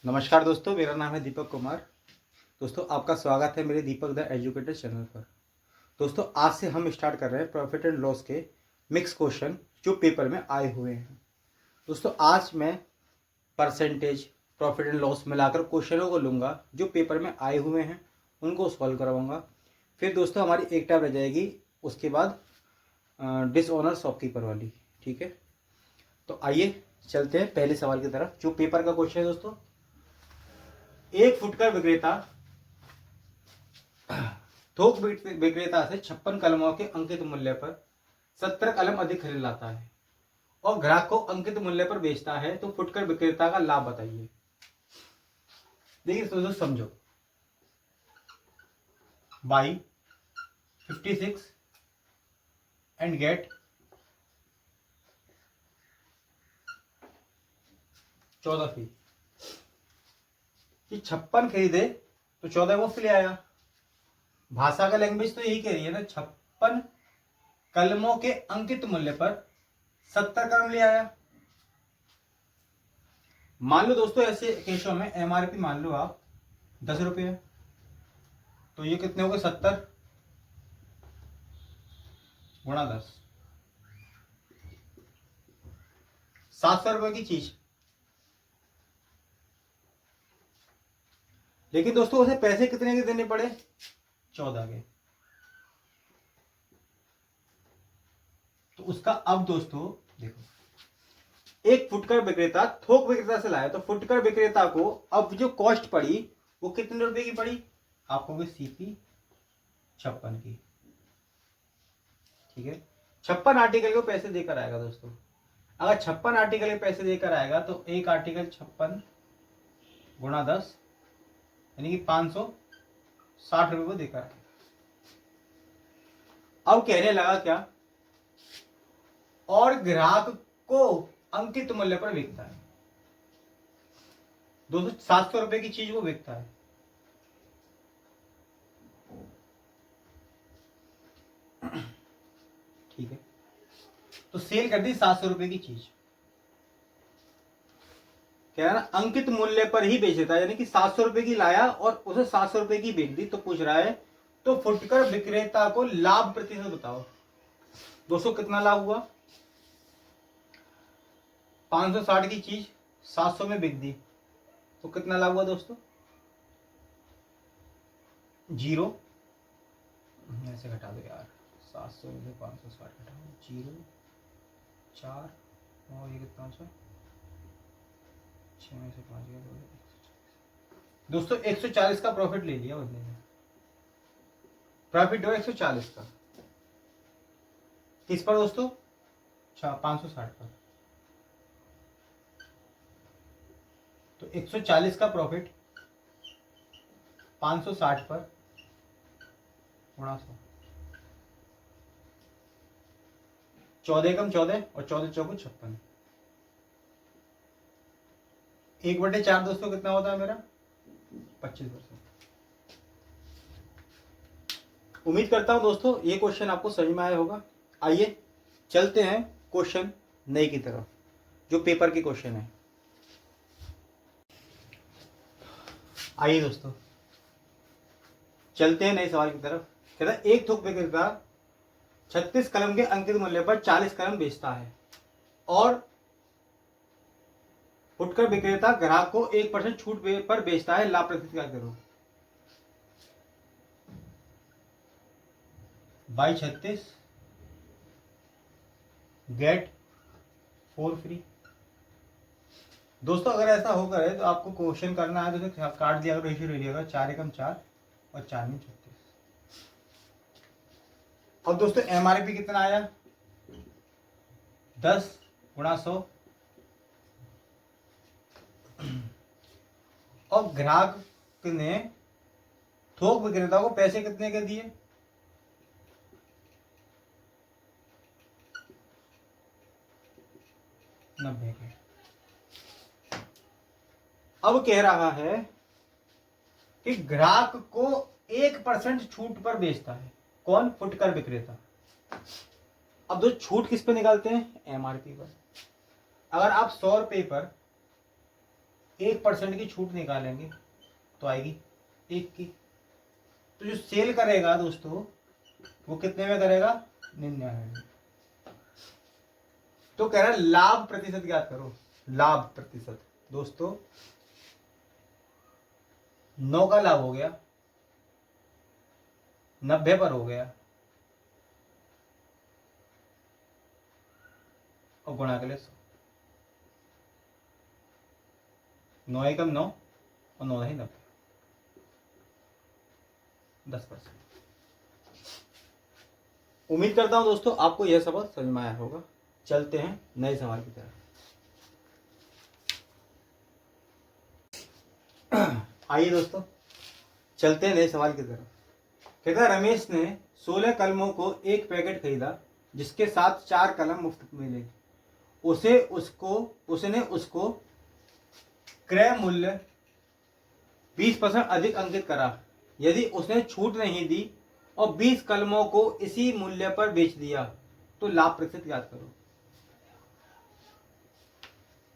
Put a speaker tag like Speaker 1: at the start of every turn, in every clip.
Speaker 1: नमस्कार दोस्तों, मेरा नाम है दीपक कुमार। दोस्तों, आपका स्वागत है मेरे दीपक द एजुकेटर चैनल पर। दोस्तों, आज से हम स्टार्ट कर रहे हैं प्रॉफिट एंड लॉस के मिक्स क्वेश्चन जो पेपर में आए हुए हैं। दोस्तों, आज मैं परसेंटेज, प्रॉफिट एंड लॉस मिलाकर क्वेश्चनों को लूँगा जो पेपर में आए हुए हैं, उनको सॉल्व करवाऊँगा। फिर दोस्तों हमारी एक टाइम रह जाएगी, उसके बाद डिसऑनर शॉपकीपर वाली। ठीक है, तो आइए चलते हैं पहले सवाल की तरफ जो पेपर का क्वेश्चन है। दोस्तों, एक फुटकर विक्रेता थोक विक्रेता से 56 कलमों के अंकित मूल्य पर 70 कलम अधिक खरीद लाता है और ग्राहक को अंकित मूल्य पर बेचता है, तो फुटकर विक्रेता का लाभ बताइए। देखिए दोस्तों, समझो। बाई 56 एंड गेट 14 फी। 56 खरीदे तो 14 मुफ्त ले आया। भाषा का लैंग्वेज तो यही कह रही है ना, 56 कलमों के अंकित मूल्य पर 70 कलम ले आया। मान लो दोस्तों, ऐसे केसों में एमआरपी मान लो आप 10 रुपये, तो ये कितने हो गए? 70 गुणा 10, 700 रुपए की चीज। लेकिन दोस्तों उसे पैसे कितने के देने पड़े? 14 के। तो उसका अब दोस्तों देखो, एक फुटकर विक्रेता थोक विक्रेता से लाया, तो फुटकर विक्रेता को अब जो कॉस्ट पड़ी वो कितने रुपए की पड़ी? आपको सीपी 56 की। ठीक है, 56 आर्टिकल को पैसे देकर आएगा। दोस्तों, अगर 56 आर्टिकल के पैसे देकर आएगा तो एक आर्टिकल 56 गुणा 10 यानी कि 560 रुपए को देकर आएगा। अब कहने लगा क्या? और ग्राहक को अंकित मूल्य पर बिकता है। दोस्तों 700 रुपए की चीज वो बिकता है। ठीक है, तो सेल कर दी 700 रुपए की चीज। कह रहा ना, अंकित मूल्य पर ही बेच देता है, यानी कि 700 रुपए की लाया और उसे 700 रुपए की बेच दी। तो पूछ रहा है तो फुटकर विक्रेता को लाभ प्रतिशत बताओ। दोस्तों कितना लाभ हुआ? 560 की चीज 700 में बिक दी, तो कितना लाभ हुआ दोस्तों? 0। ऐसे घटा दो यार, 700 में से 560 घटाओ, 0 4 और ये कितना सा 6 में से 5 गया। दोस्तों 140 का प्रॉफिट ले लिया बंदे ने। प्रॉफिट हो 140 का। किस पर दोस्तों? 560 पर। तो 140 का प्रॉफिट 560 पर गुणा 100, 14 कम 14 और 14 चौको 56। 1/4 दोस्तों कितना होता है मेरा? 25%। उम्मीद करता हूं दोस्तों ये क्वेश्चन आपको समझ में आया होगा। आइए चलते हैं क्वेश्चन नए की तरफ जो पेपर के क्वेश्चन है। आइए दोस्तों चलते हैं नए सवाल की तरफ। कहता है एक थोक विक्रेता 36 कलम के अंकित मूल्य पर 40 कलम बेचता है और फुटकर विक्रेता ग्राहक को 1% छूट पर बेचता है। लाभ प्रतिशत क्या करो? Buy 36 get 4 free. दोस्तों अगर ऐसा होगा है तो आपको क्वेश्चन करना है तो काट दिया करो, रेशियो ले लिया करो, 4 एकम 4 और 4 में 36। और दोस्तों एमआरपी कितना आया? 10 गुणा 100 और ग्राहक ने थोक विक्रेता को पैसे कितने के दिए? 90 के। अब कह रहा है कि ग्राहक को 1% छूट पर बेचता है। कौन? फुटकर विक्रेता। अब दो छूट किस पे निकालते हैं? एमआरपी पर। अगर आप 100 रुपए पर 1% की छूट निकालेंगे तो आएगी 1 की। तो जो सेल करेगा दोस्तों वो कितने में करेगा? 99 में। तो कह रहा है लाभ प्रतिशत ज्ञात करो। लाभ प्रतिशत दोस्तों 9 का लाभ हो गया, 90 पर हो गया और गुणा के लिए 100। 9 एकम 9 और 9 नहीं 90, 10%। उम्मीद करता हूं दोस्तों आपको यह सबक समझ में आया होगा। चलते हैं नए सवाल की तरफ। आइए दोस्तों चलते हैं नए सवाल की तरफ। कहता है रमेश ने 16 कलमों को एक पैकेट खरीदा जिसके साथ 4 कलम मुफ्त मिले। उसने उसको क्रय मूल्य 20% अधिक अंकित करा। यदि उसने छूट नहीं दी और 20 कलमों को इसी मूल्य पर बेच दिया तो लाभ प्रतिशत याद करो।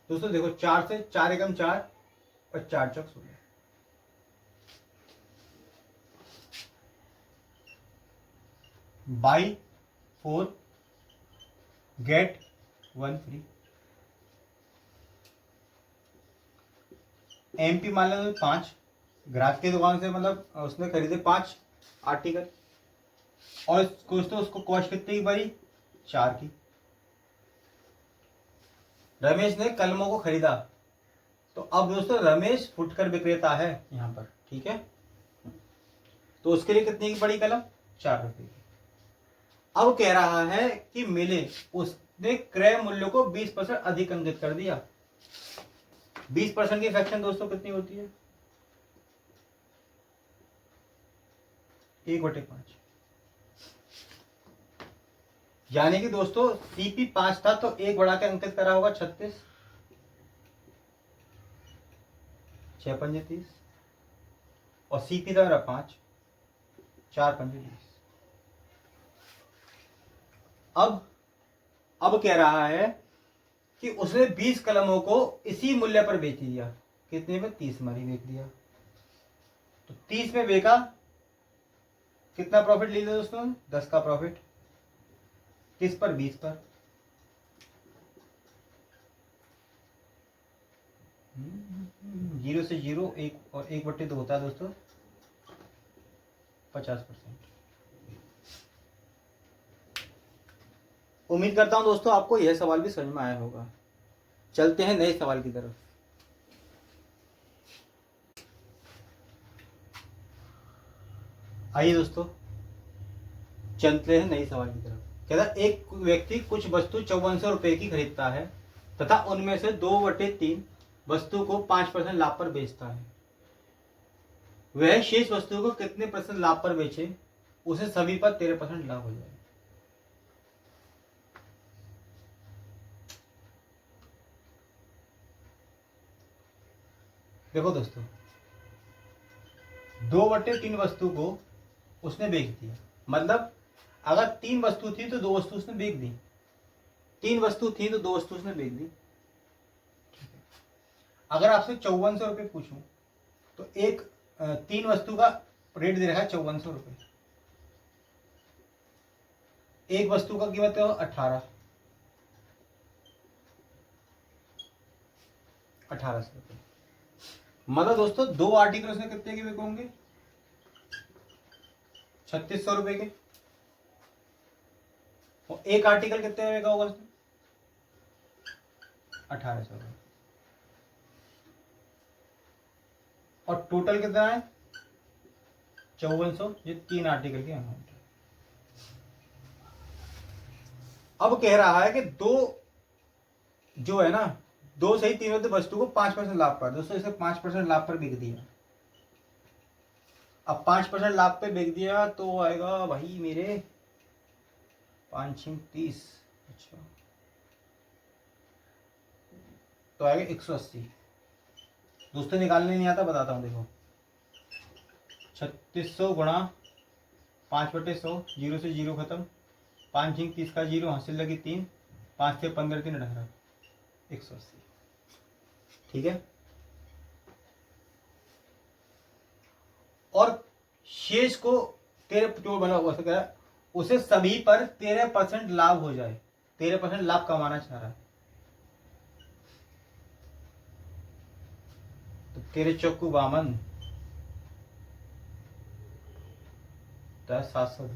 Speaker 1: दोस्तों देखो 4 से 4 एकम 4 और 4 चौक 16। Buy 4 get 1 free. एमपी मान लो 5, ग्राहक की दुकान से मतलब उसने खरीदे 5 आर्टिकल और उसको कॉस्ट कितनी की पड़ी? 4 की। रमेश ने कलमों को खरीदा। तो अब दोस्तों रमेश फुटकर विक्रेता है यहां पर, ठीक है। तो उसके लिए कितनी की पड़ी कलम? 4 रुपए की। अब कह रहा है कि मिले उसने क्रय मूल्य को 20% अधिक अंकित कर दिया। 20% की फ्रैक्शन दोस्तों कितनी होती है? 1/5। यानी कि दोस्तों सीपी 5 था तो 1 बढ़ा के अंकित करा होगा 36, 6 पंजे 30 और सीपी था मेरा 5, 4 पंजे 20। अब कह रहा है कि उसने 20 कलमों को इसी मूल्य पर बेच दिया। कितने में? 30 में बेच दिया। तो 30 में बेचा, कितना प्रॉफिट ले लिया दोस्तों? 10 का प्रॉफिट। किस पर? 20 पर। जीरो से जीरो 1 और 1/2 होता है दोस्तों 50%। उम्मीद करता हूं दोस्तों आपको यह सवाल भी समझ में आया होगा। चलते हैं नए सवाल की तरफ। आइए दोस्तों चलते हैं नए सवाल की तरफ। कहता एक व्यक्ति कुछ वस्तु 5400 रुपए की खरीदता है तथा उनमें से 2/3 वस्तु को 5% लाभ पर बेचता है। वह शेष वस्तु को कितने % लाभ पर बेचे? उसे सभी पर 13% लाभ हो जाए। देखो दोस्तों 2/3 वस्तु को उसने बेच दिया। मतलब अगर 3 वस्तु थी तो 2 वस्तु उसने बेच दी। 3 वस्तु थी तो 2 वस्तु उसने बेच दी। अगर आपसे 5400 रुपये पूछूं तो 3 वस्तु का रेट दे रखा है 5400 रुपये। एक वस्तु का कीमत है 1800 रुपये। मतलब दोस्तों 2 आर्टिकल उसने कितने के बिके होंगे? 3600 रुपए के। और एक आर्टिकल कितने में बिका होगा उसने? 1800 रुपये। और टोटल कितना है? 5400। ये 3 आर्टिकल की अमाउंट है। अब कह रहा है कि 2 जो है ना 2 सही 3 वस्तु को 5% लाभ पर। दोस्तों इसे 5% लाभ पर बिक दिया। अब 5% लाभ पे बिक दिया तो आएगा भाई मेरे 5 30। अच्छा तो आएगा 180। दोस्तों निकालने नहीं आता, बताता हूँ। देखो 3600 गुणा 5/100, 0 से 0 खत्म, 5 30 का 0, हासिल लगी 3, 5 से 15 3 18, 180। ठीक है। शेष को 13 जो बना हुआ कह रहा है उसे सभी पर 13% लाभ हो जाए, 13% लाभ कमाना चाह रहा है। तो 13 बामन 700।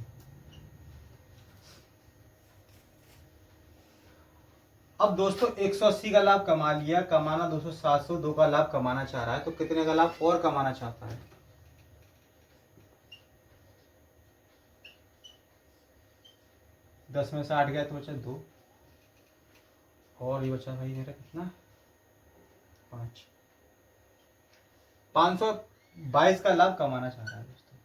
Speaker 1: अब दोस्तों 180 का लाभ कमा लिया, कमाना 200, 702 का लाभ कमाना चाह रहा है, तो कितने का लाभ और कमाना चाहता है? दस में से 8 गया तो बचा 2, और ये बचा भाई मेरा कितना 5, 522 का लाभ कमाना चाह रहा है दोस्तों।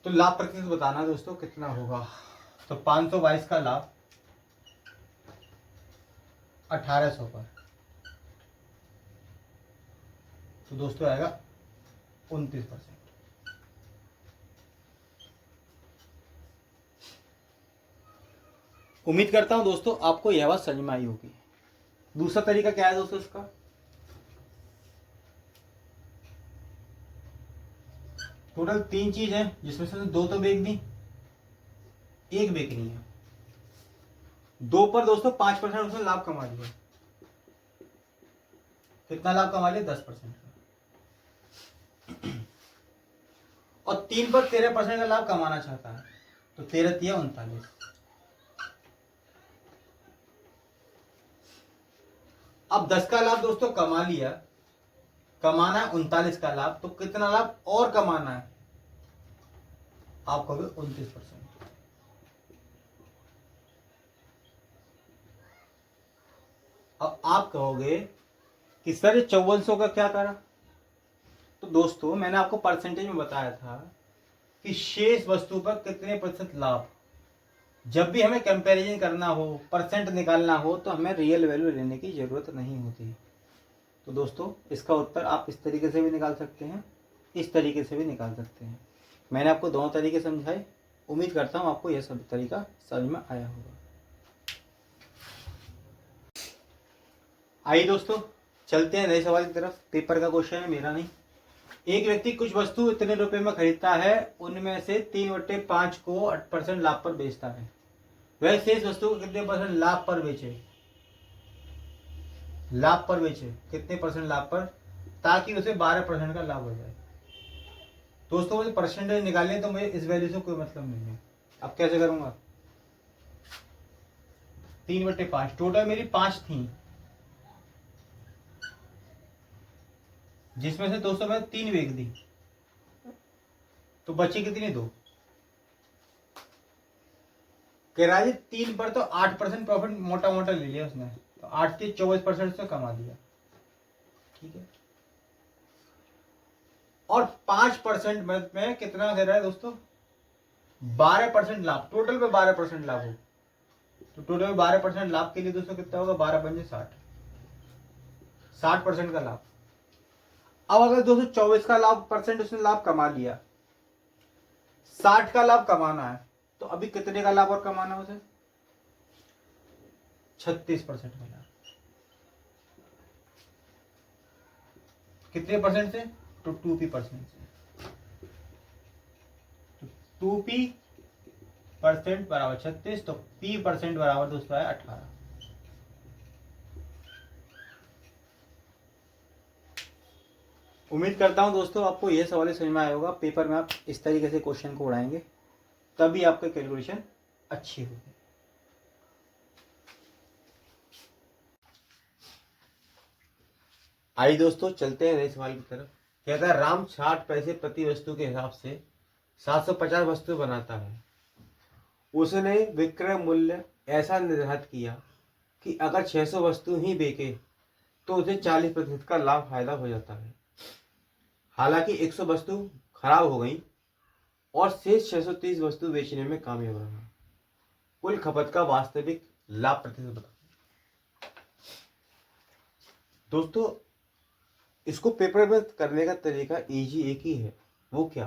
Speaker 1: तो लाभ प्रतिशत बताना दोस्तों कितना होगा। तो 522 का लाभ 1800 पर, तो दोस्तों आएगा 29%। उम्मीद करता हूं दोस्तों आपको यह बात समझ में आई होगी। दूसरा तरीका क्या है दोस्तों इसका? टोटल 3 चीज है जिसमें से 2 तो बेच दी, 1 बेचनी है। 2 पर दोस्तों 5% उसने लाभ कमा लिया। कितना लाभ कमा लिया? 10% का। और 3 पर 13% का लाभ कमाना चाहता है, तो 13 तिया 39। अब 10 का लाभ दोस्तों कमा लिया, कमाना है 39 का लाभ, तो कितना लाभ और कमाना है? आप कहोगे 29%। अब आप कहोगे कि सर ये 5400 का क्या करा? तो दोस्तों मैंने आपको परसेंटेज में बताया था कि शेष वस्तु पर कितने प्रतिशत लाभ। जब भी हमें कंपैरिजन करना हो, परसेंट निकालना हो, तो हमें रियल वैल्यू लेने की जरूरत नहीं होती। तो दोस्तों इसका उत्तर आप इस तरीके से भी निकाल सकते हैं, इस तरीके से भी निकाल सकते हैं। मैंने आपको दोनों तरीके समझाए, उम्मीद करता हूँ आपको यह सब तरीका समझ में आया होगा। आइए दोस्तों चलते हैं नए सवाल की तरफ। पेपर का क्वेश्चन है, मेरा नहीं। एक व्यक्ति कुछ वस्तु इतने रुपए में खरीदता है, उनमें से 3/5 को 8% लाभ पर बेचता है। वह शेष वस्तु को कितने परसेंट लाभ पर बेचे? लाभ पर बेचे, कितने परसेंट लाभ पर, ताकि उसे 12% का लाभ हो जाए। दोस्तों मुझे परसेंटेज निकालने तो मुझे इस वैल्यू से कोई मतलब नहीं है। अब कैसे करूंगा? 3/5, टोटल मेरी 5 थी, जिसमें से दोस्तों मैंने 3 बेच दी, तो बची कितनी? 2। किराए 3 पर तो 8% प्रॉफिट मोटा मोटा ले लिया उसने, तो 8 के 24% से कमा दिया, ठीक है। और 5% में कितना दे रहा है दोस्तों? 12% लाभ, टोटल पे 12% लाभ हो, तो टोटल में 12% लाभ के लिए दोस्तों कितना होगा? 12 पंजे 60, 60% का लाभ। अब अगर दोस्तों 24 का लाभ परसेंट उसने लाभ कमा लिया, 60 का लाभ कमाना है, तो अभी कितने का लाभ और कमाना है उसे? 36% का लाभ। कितने परसेंट से? तो 2p% से। तो 2p% बराबर 36, तो p% बराबर दोस्तों है 18। उम्मीद करता हूं दोस्तों आपको यह सवाल समझ में आया होगा। पेपर में आप इस तरीके से क्वेश्चन को उड़ाएंगे, तभी आपकी कैलकुलेशन अच्छी होगी। आइए दोस्तों चलते हैं नए सवाल की तरफ। कहता है राम 60 पैसे प्रति वस्तु के हिसाब से 750 वस्तु बनाता है। उसने विक्रय मूल्य ऐसा निर्धारित किया कि अगर 600 वस्तु ही बेचे तो उसे 40% का लाभ फायदा हो जाता है। हालांकि 100 वस्तु खराब हो गई और शेष 630 वस्तु बेचने में कामयाब रहा। कुल खपत का वास्तविक लाभ प्रतिशत बताओ। दोस्तों इसको पेपर में करने का तरीका इजी एक ही है। वो क्या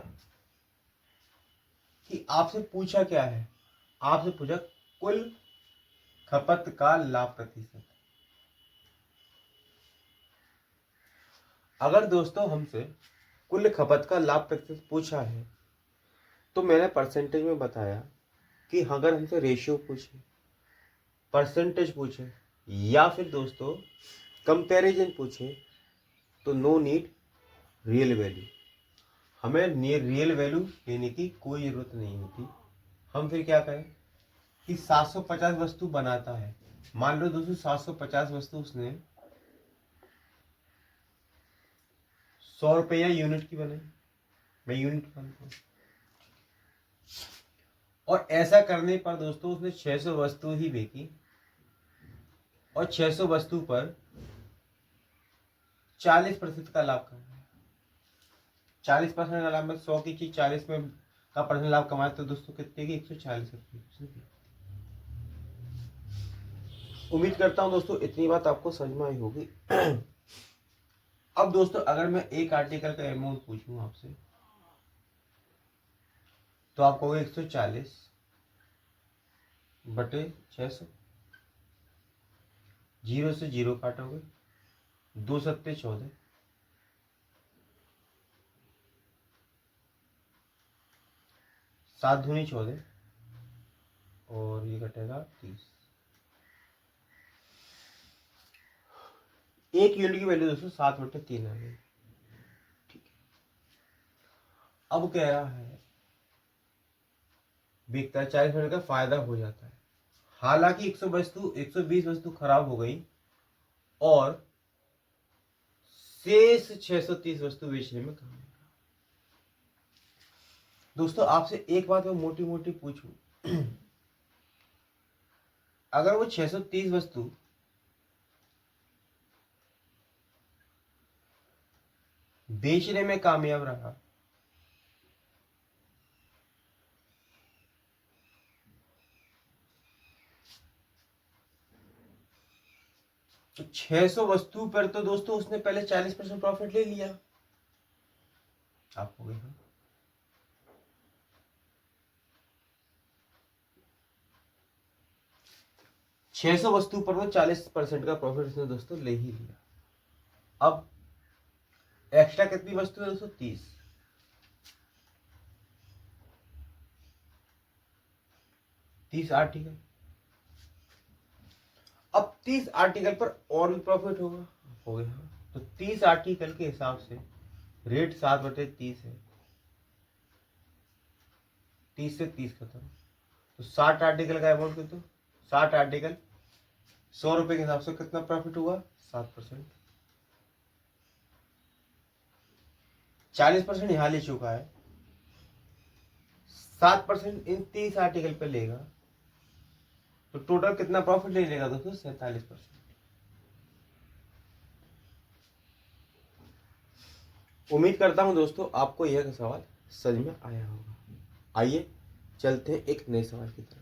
Speaker 1: कि आपसे पूछा क्या है? आपसे पूछा कुल खपत का लाभ प्रतिशत।
Speaker 2: अगर दोस्तों हमसे कुल खपत का लाभ प्रतिशत पूछा है तो मैंने परसेंटेज में बताया कि अगर हमसे रेशियो पूछे, परसेंटेज पूछे या फिर दोस्तों कंपैरिजन पूछे तो नो नीड रियल वैल्यू, हमें रियल वैल्यू लेने की कोई ज़रूरत नहीं होती। हम फिर क्या करें कि 750 वस्तु बनाता है, मान लो दोस्तों 750 वस्तु उसने 100 रुपये यूनिट की बनाई, मैं यूनिट मानता हूँ, और ऐसा करने पर दोस्तों उसने 600 वस्तु ही बेची और 600 वस्तु पर 40% का लाभ कमाया। 40% का लाभ में 100 की चीज 40 में का परसेंट लाभ कमाए तो दोस्तों कितने की 140 रुपये। उम्मीद करता हूं दोस्तों इतनी बात आपको समझ में आई होगी। अब दोस्तों अगर मैं एक आर्टिकल का अमाउंट पूछूं आपसे तो आप कहोगे 140 बटे 600, 0 से 0 काटोगे, 2 सत्ते 14, 7 दूनी 14 और ये कटेगा 30। एक यूनिट की वैल्यू दोस्तों 7/3 आ गई। ठीक है, अब कह रहा है बिकता है 40 का फायदा हो जाता है। हालांकि 120 वस्तु खराब हो गई और शेष 630 वस्तु बेचने में काम आएगा। दोस्तों आपसे एक बात मैं मोटी मोटी पूछूं, अगर वो 630 वस्तु बेचने में कामयाब रहा तो 600 वस्तु पर तो दोस्तों उसने पहले 40% प्रॉफिट ले लिया। आप हो गए हाँ? छह सौ वस्तु पर वो 40% का प्रॉफिट उसने दोस्तों ले ही लिया। अब एक्स्ट्रा कितनी वस्तु है दोस्तों 30 आर्टिकल। अब 30 आर्टिकल पर और भी प्रॉफिट होगा, हो गया हाँ? तो 30 आर्टिकल के हिसाब से रेट 7/30 है, 30 से 30 खत्म, तो 60 आर्टिकल का अमाउंट कितना, 60 आर्टिकल 100 रुपए के हिसाब से कितना प्रॉफिट हुआ 7%। 40% यहां ले चुका है, 7% इन 30 आर्टिकल पे लेगा तो टोटल कितना प्रॉफिट ले लेगा दोस्तों 47%। उम्मीद करता हूं दोस्तों आपको यह सवाल समझ में आया होगा। आइए चलते हैं एक नए सवाल की तरफ।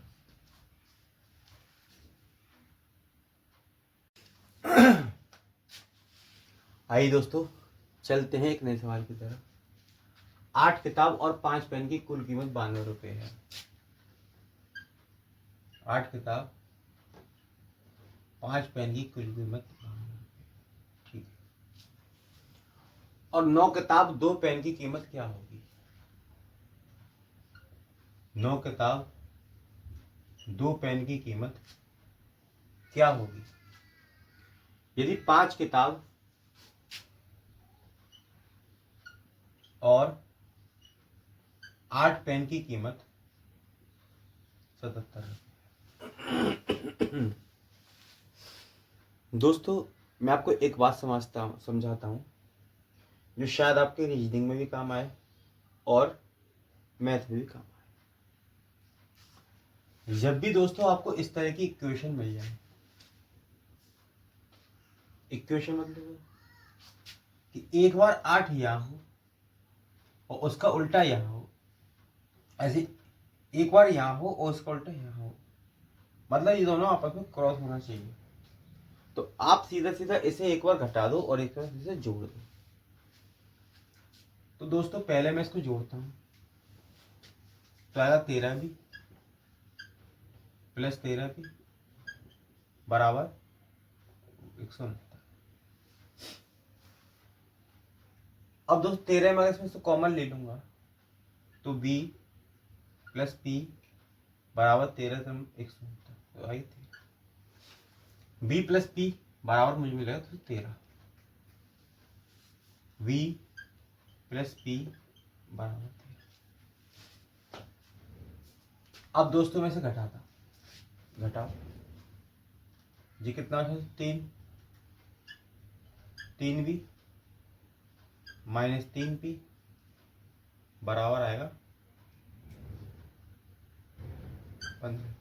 Speaker 2: आइए दोस्तों चलते हैं एक नए सवाल की तरफ। 8 किताब और 5 पेन की कुल कीमत 92 रुपए है। 8 किताब 5 पेन की कुल कीमत 92 रुपए, ठीक है। और 9 किताब 2 पेन की कीमत क्या होगी? 9 किताब 2 पेन की कीमत क्या होगी? यदि 5 किताब और 8 पेन की कीमत 77 रुपये। दोस्तों मैं आपको एक बात समझाता हूँ जो शायद आपके रीजनिंग में भी काम आए और मैथ में भी काम आए। जब भी दोस्तों आपको इस तरह की इक्वेशन मिल जाए, इक्वेशन मतलब कि एक बार 8 यहाँ हो और उसका उल्टा यहाँ हो, ऐसे एक बार यहाँ हो और उसका उल्टा यहाँ हो, मतलब ये दोनों आपस में क्रॉस होना चाहिए। तो आप सीधा सीधा इसे एक बार घटा दो और एक बार इसे जोड़ दो। तो दोस्तों पहले मैं इसको जोड़ता हूं, पहला 13 भी प्लस 13 भी बराबर 169। अब दोस्त 13 में इसमें से कॉमन ले लूंगा तो b प्लस p बराबर 13 से 100 होता है, तो आई थी b प्लस p बराबर मुझे मिलेगा तो 13, v प्लस p बराबर 13। अब दोस्तों में से घटाओ, जी कितना है 3v माइनस 3p बराबर आएगा 15।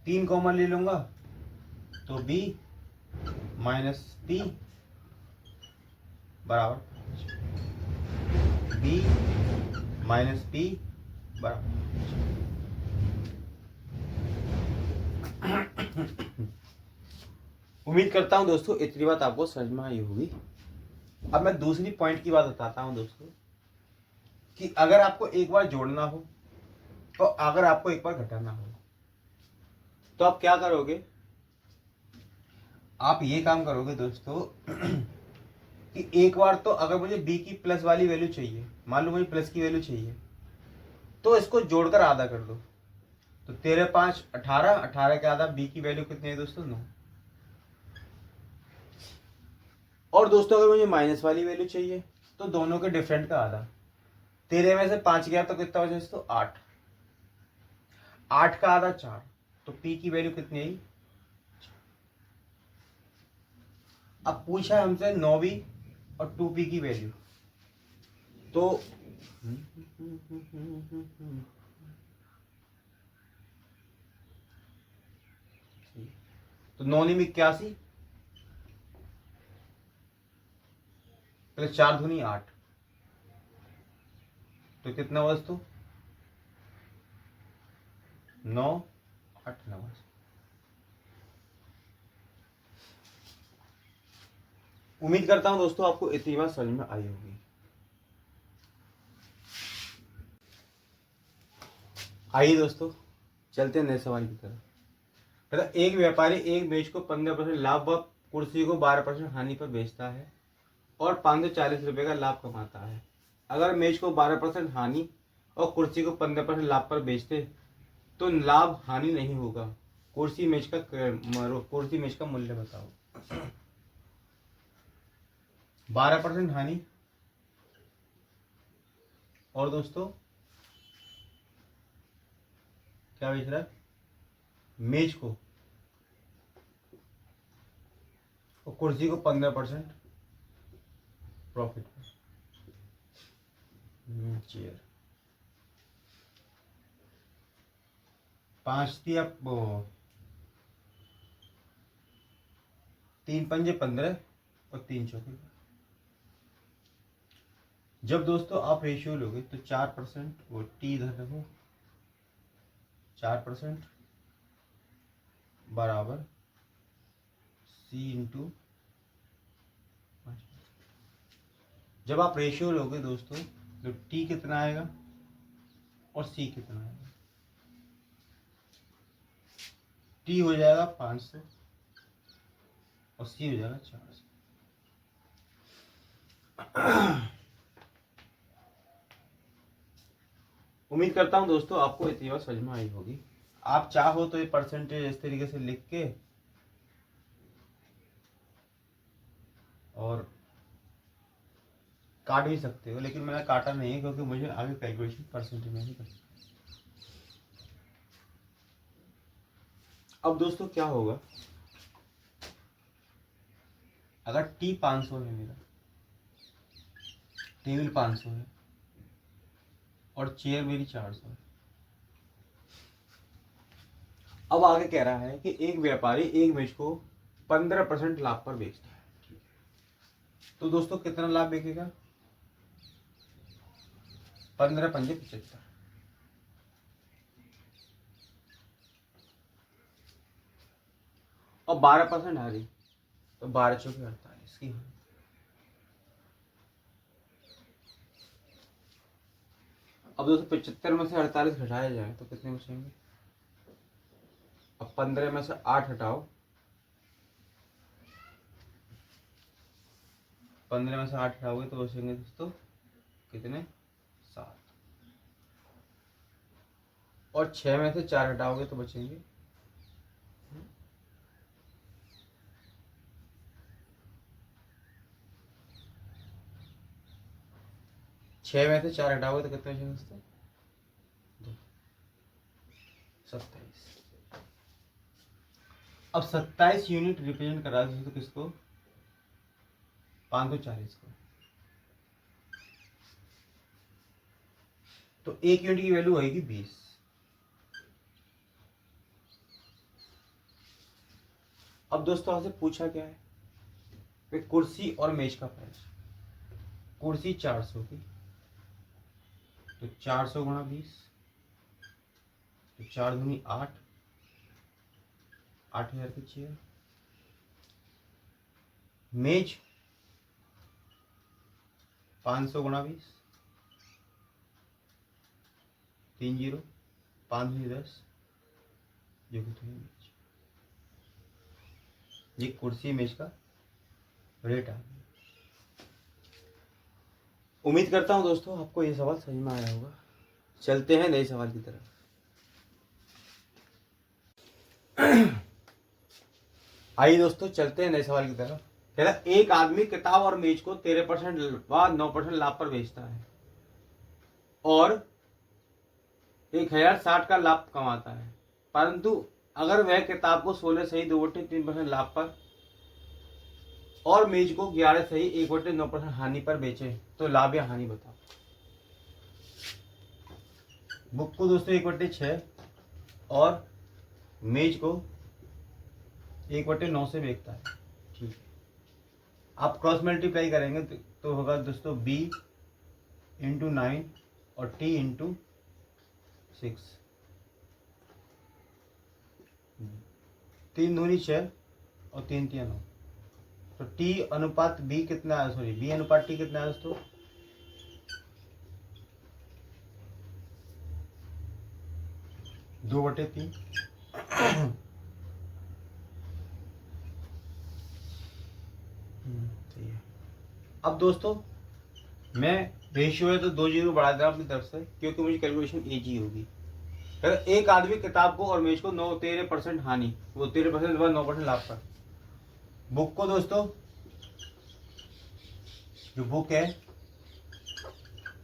Speaker 2: 3 कॉमन ले लूंगा तो b माइनस p बराबर 5, b माइनस p बराबर 5। उम्मीद करता हूं दोस्तों इतनी बात आपको समझ में आई होगी। अब मैं दूसरी पॉइंट की बात बताता हूं दोस्तों कि अगर आपको एक बार जोड़ना हो और अगर आपको एक बार घटाना हो तो आप क्या करोगे, आप ये काम करोगे दोस्तों कि एक बार तो अगर मुझे b की प्लस वाली वैल्यू चाहिए, मान लो मुझे प्लस की वैल्यू चाहिए, तो इसको जोड़कर आधा कर दो, तो 13 5 18, 18 के आधा b की वैल्यू कितनी है दोस्तों 9। और दोस्तों अगर मुझे माइनस वाली वैल्यू चाहिए तो दोनों के डिफरेंट का आधा, 13 में से 5 गया तो कितना बचा दोस्तों 8, 8 का आधा 4, तो p की वैल्यू कितनी आई। अब पूछा है हमसे 9v और 2p की वैल्यू, तो तो 9 में 81 प्लस 4 दूनी 8, तो कितना वस्तु 9 8 9। उम्मीद करता हूं दोस्तों आपको इतनी बात समझ में आई होगी। आइए दोस्तों चलते हैं नए सवाल की तरफ। मतलब एक व्यापारी एक मेज को 15% लाभ व कुर्सी को 12% हानि पर बेचता है और 540 रुपए का लाभ कमाता है। अगर मेज को 12% हानि और कुर्सी को 15% लाभ पर बेचते तो लाभ हानि नहीं होगा। कुर्सी मेज का मूल्य बताओ। 12% हानि और दोस्तों क्या बेच रहा है, मेज को और कुर्सी को 15% प्रॉफिट। चेयर 5 थी, अब 3 पंजे 15 और 3 चौके। जब दोस्तों आप रेशियो लोगे तो 4% वो टी इधर रखो, 4% बराबर सी इंटू 5। जब आप रेशियो लोगे दोस्तों तो टी कितना आएगा और सी कितना आएगा, टी हो जाएगा 500 और सी हो जाएगा 400। उम्मीद करता हूं दोस्तों आपको इतनी बात समझ में आई होगी। आप चाहो तो ये परसेंटेज इस तरीके से लिख के और काट भी सकते हो, लेकिन मैंने काटा नहीं है क्योंकि मुझे आगे कैलकुलेशन परसेंटेज में नहीं करना। अब दोस्तों क्या होगा, अगर टी 500 है, मेरा टेबल 500 है और चेयर मेरी 400 है। अब आगे कह रहा है कि एक व्यापारी एक मेज को 15% लाभ पर बेचता है, तो दोस्तों कितना लाभ बेचेगा, 15 पंजे 75 और 12% हारी, तो 12 चौके 48 की हानि। अब दोस्तों 75 में से 48 घटाया जाए तो कितने बचेंगे, अब 15 में से 8 हटाओ, 15 में से 8 हटाओगे तो बचेंगे दोस्तों कितने? 7। और 6 में से 4 हटाओगे तो बचेंगे 6 में से 4 हटाओगे तो कितने बचेंगे दोस्तों? 2। 27। अब 27 यूनिट रिप्रेजेंट करा दोस्तों किसको? 540 को। तो 1 यूनिट की वैल्यू आएगी 20। अब दोस्तों आपसे पूछा क्या है कि कुर्सी और मेज का प्राइस। कुर्सी 400 की, तो 400 गुणा 20, तो 4 दूनी 8, 8000 की चेयर। मेज 500 गुणा 20, 30, 5 दूनी 10, जो कि मेज। ये कुर्सी मेज का रेट आ गया। उम्मीद करता हूं दोस्तों आपको ये सवाल समझ में आया होगा। चलते हैं नए सवाल की तरफ। आइए दोस्तों चलते हैं नए सवाल की तरफ। कह रहा एक आदमी किताब और मेज को 13% व 9% लाभ पर बेचता है और 1060 का लाभ कमाता है, परंतु अगर वह किताब को 16 सही 2/3% लाभ पर और मेज को 11 सही 1/9% हानि पर बेचे तो लाभ या हानि बताओ। बुक को दोस्तों 1/6 और मेज को 1/9 से बेचता है। ठीक है, आप क्रॉस मल्टीप्लाई करेंगे तो होगा दोस्तों B इंटू 9 और T इंटू 6। 3 दूनी 6 और 3 3 9, तो T अनुपात B कितना है? सॉरी, B अनुपात T कितना है दोस्तों? 2/3। सही है। अब दोस्तों मैं रेशियो है तो 2 जीरो बढ़ा दे रहा हूं अपनी तरफ से, क्योंकि मुझे कैलकुलेशन इजी होगी। अगर एक आदमी किताब को और मेज को 13% हानि, वो 13% 9% लाभ पर। बुक को दोस्तों, जो बुक है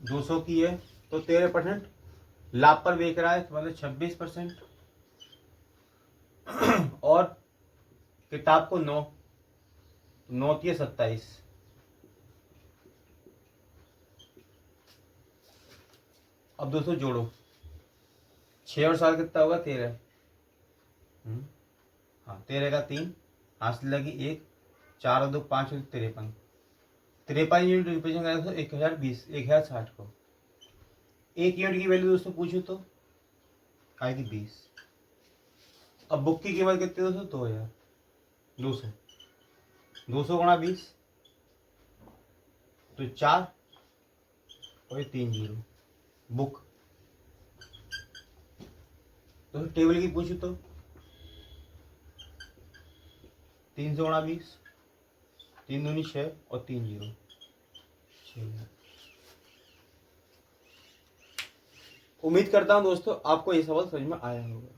Speaker 2: 200 की है तो 13% लाभ पर बेच रहा है, तो मतलब 26%। और किताब को 9 की 27। अब दोस्तों जोड़ो, 6 और 7 कितना होगा? 13। हाँ, 13 का 3 हासिल लगी 1, 4 और 2 5, 53। 53 यूनिट रिप्रेजेंट करें तो 1020 1060 को। 1 यूनिट की वैल्यू दोस्तों पूछो तो आएगी 20। अब बुक की कीमत कितनी दोस्तों? 2000। 200 गुणा 20, तो 4 और 3 जीरो। बुक तो टेबल की पूछो तो 300 गुणा 20, 3 दूनी 6 और 3 जीरो 6000। उम्मीद करता हूं दोस्तों आपको ये सवाल समझ में आया होगा।